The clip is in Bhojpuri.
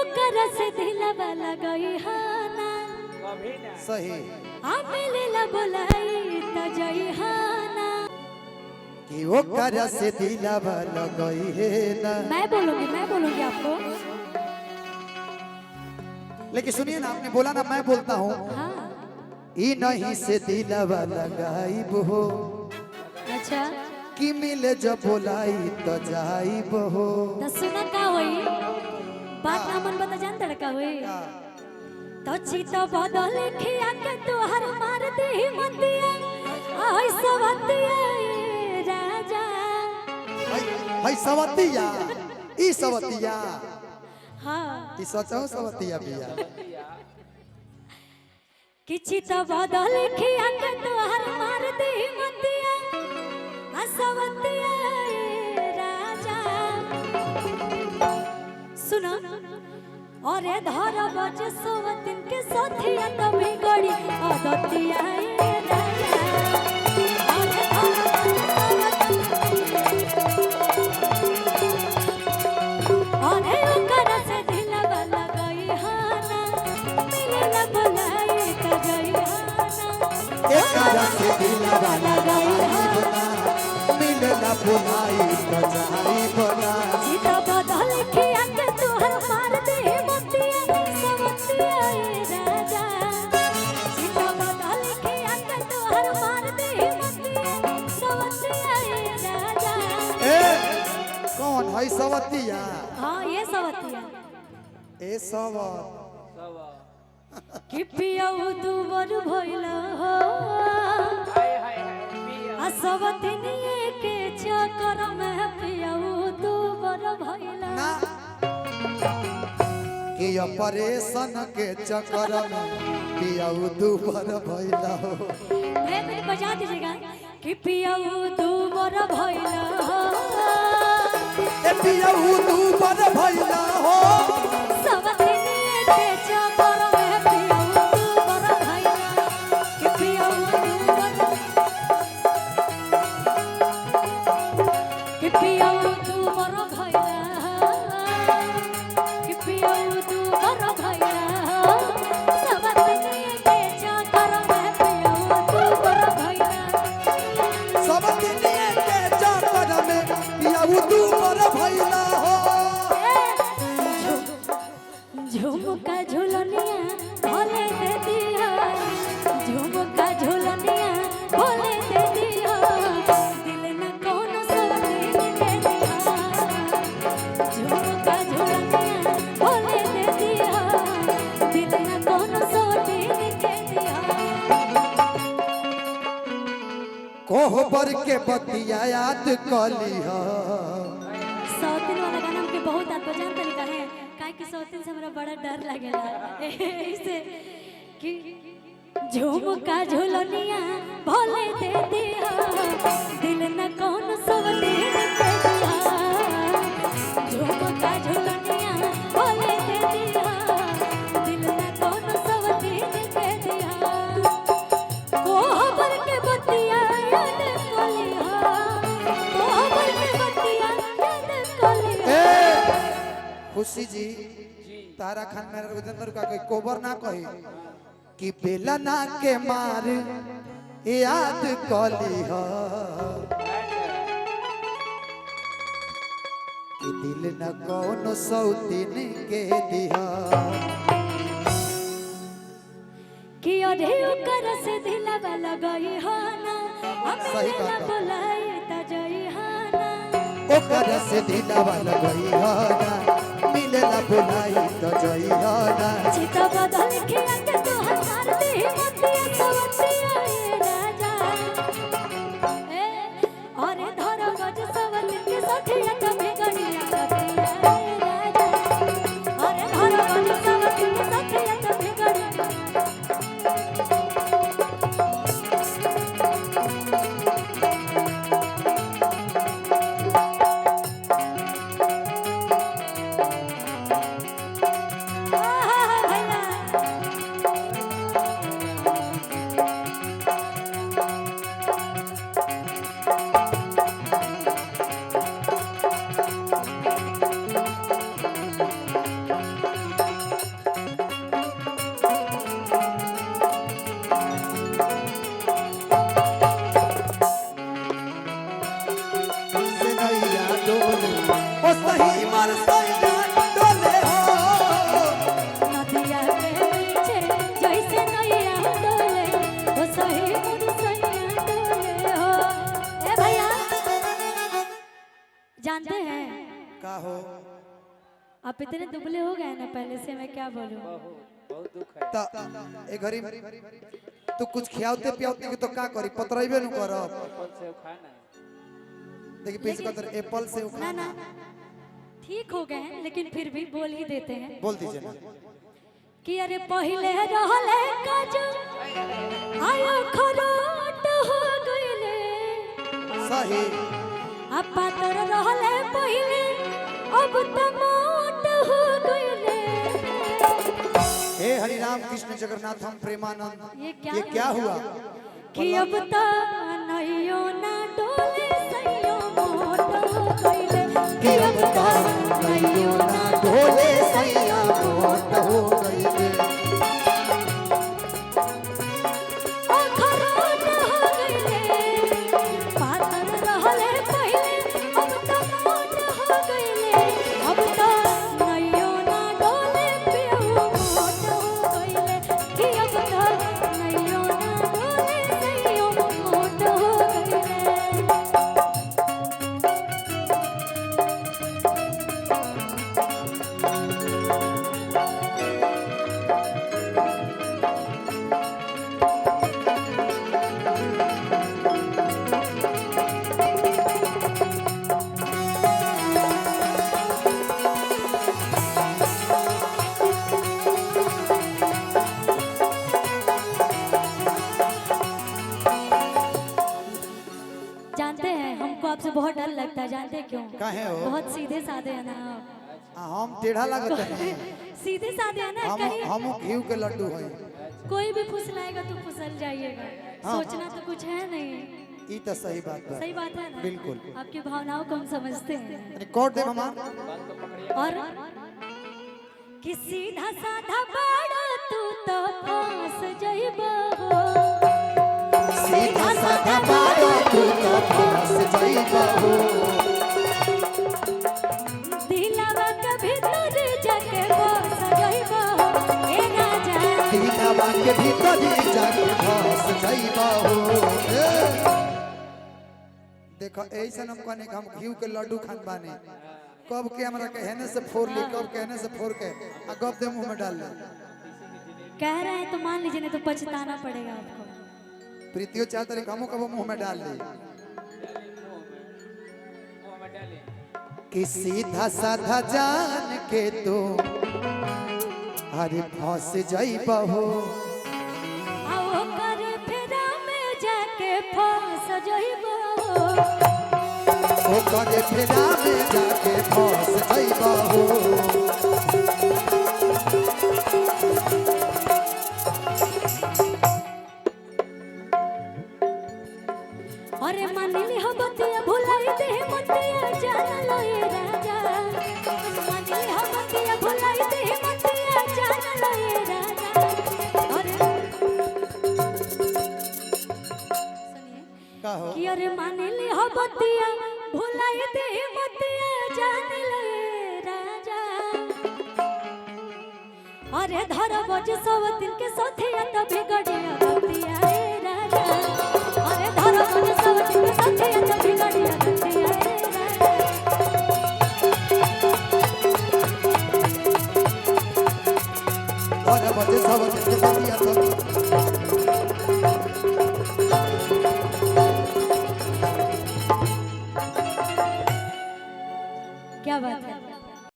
ओकर से दिलवा लगई हाना सही मिलेला बोलाई त जई हाना कि ओकर से दिलवा लगई है ना। मैं बोलूंगी आपको। लेकिन सुनिए ना, आपने बोला ना मैं बोलता हूँ। हाँ ई नहीं से दिलवा लगाइब हो, अच्छा कि मिले जब बोलाई तो जाइब हो। तो सुना का होई बात ना मन बता जान तड़का होई तो चीता बदल खिया के तोहर मार दे मतिया आई सवतिया ए राजा हाय सवतिया, ई सवतिया, हाँ ई सचो सवतिया बिया। कि चीता बदल खिया के तोहर मार दे मतिया आई सवतिया ए राजा सुना और ये धारा बज सोवतिन के साथिया तभी गड़ी आदतिया ए राजा और ये और ये ओकर से दिलवा लगई हाना मिलेला बोलाई त गई हाना एकरा से दिलवा लगाई बना, मिलना बोलाई तो जाइब ना। सीता बदल खिया के तोहर मार दे मतिया सवतिया ए राजा सीता बदल खिया के तोहर मार दे मतिया सवतिया ए राजा ए कौन है सवतिया? हाँ ये सवतिया ए सवत कि पियऊ दुबर भइला हो आ सवतिनिए के चक्कर में पियऊ दुबर भइला ना कि ऑपरेशन के चक्कर में पियाऊ दुबर भइला हो। मैं बजा दीजिएगा कि पियऊ दुबर भइला हो ए पियाऊ दुबर भइला हो, सवतिनिए के चक्कर में पियऊ दुबर भइला कि पियऊ दुबर कि पियऊ दुबर भइला कि पियऊ दुबर भइला सवतिनिए के चक्कर में पियऊ दुबर भइला सवतिनिए के चक्कर में पियाऊ दुबर भइला हो। झुमका झुलनिया भोले दे दिया झुमका झुलनिया भोले दे दिया दिल न कोनो सवतिन के दिया झुमका झुलनिया भोले दे दिया दिल न कोनो सवतिन के दिया कोहबर के बतिया याद कली हो। सौतिन वाला गाना हमके बहुत आत्मजान तरीका है काहे कि सौतिन से हमरा बड़ा डर लागेला ऐसे कि झुमका झुलनिया भोले दे दिया दिल न कौन सवतिन के दिया झुमका झुलनिया भोले दे दिया दिल न कौन सवतिन के दिया कोहबर के बतिया याद कलिहा कोहबर के बतिया याद कलिहा खुशी जी तारा खान मेरा रुदंदर का कोई कोबर ना कही कि बेला ना के मार याद कली हो, कि दिल न कौन सौतिन के दिया। कि अरे ओकर से दिलवा लगई हाना सही बात मिलेला बा। बोलाई त जई हाना ओकर से दिलवा लगई हो ना, मिलेला बोलाई तो जई हो ना। चिता बदल खिया के तोहर मार दे मतिया सवतिया ए राजा ए और धर गज सवतिन के साथिया तभी गड़िया गतिया ए राजा और धर गज सवतिन के साथिया तभी गड़िया आप इतने दुबले हो गए ना पहले से, मैं क्या बोलूं। बहुत दुख है। त ए घरी तू कुछ खियावते पियावते के तो का करी, पतरइबे नु करब। एप्पल से खाना देखी पीछे कतर एप्पल से ना उखाना। ना ठीक हो गए हैं, लेकिन फिर भी बोल ही देते हैं बोल दीजिए ना। कि अरे पहले रहले काजू आयो खरोट हो गइले, सही अब पातर रहले पहले अब त मोट हो गइले। हे हरि राम कृष्ण जगन्नाथ हम प्रेमानंद, ये ये क्या हुआ? कि अब त नैयो ना डोले सैयो मोट हो गइले, कि अब तक नैयो ना ढोले सैया मोट हो गइले। ओ खरोट हो गइले, पातर रहले पहले अब त मोट हो गइले, अब त नैयो ना डोले पियो मोट हो गइले, कि अब त नैयो ना डोले सैयो मोट हो गइले। जानते हैं हमको आपसे बहुत डर लगता है, जानते हैं क्यों? काहे हो? बहुत सीधे साधे हैं ना आप। हम टेढ़ा लागत है। सीधे साधे हैं ना, कहीं हम घी के लड्डू हैं। कोई भी फुसलाएगा तो फुसल जाइएगा, सोचना तो कुछ है नहीं। ई तो सही बात है। सही बात है ना? बिल्कुल। आपकी भावनाओं को हम समझते हैं। रिकॉर्ड दे हमार। और कि सीधा साधा बाड़ा तू तो फंस जइबो, सीधा साधा बाड़ा तू तो फंस जइबो, दिलवा के भीतर जाके बस जइबो ए राजा। दिलवा के भीतर जाके फंस जइबो। देखो ऐसा हम कहने हम घी के लड्डू खान बानी, कब के हमरा कहने से फोड़ ली, कब कहने से फोड़ के आ गप दे मुंह में डाल ले। कह रहे हैं तो मान लीजिए, नहीं तो पछताना पड़ेगा आपको। प्रीतियो चाहते रे हमो कब मुंह में डाल ले मुंह में डाले। कि सीधा साधा जान के तो अरे फंस जइबो। आओ कर फेरा में जाके फंस जइबो, ओ करे फेरा में जाके फंस जइबो। अरे मानिली हो बतिया भुलाई दे मतिया जान लो ये राजा, मानिली हो बतिया भुलाई दे मतिया जान लो ये राजा। अरे सुनिए का हो? कि अरे मानिली हो बतिया भुलाई दे मतिया जान लो ये राजा। अरे धर बज सब दिन के साथिया तब बिगड़िया बतिया ए राजा। अरे धर बज सब दिन के साथिया तब बिगड़िया बतिया ए राजा। और बजे सब के बतिया तो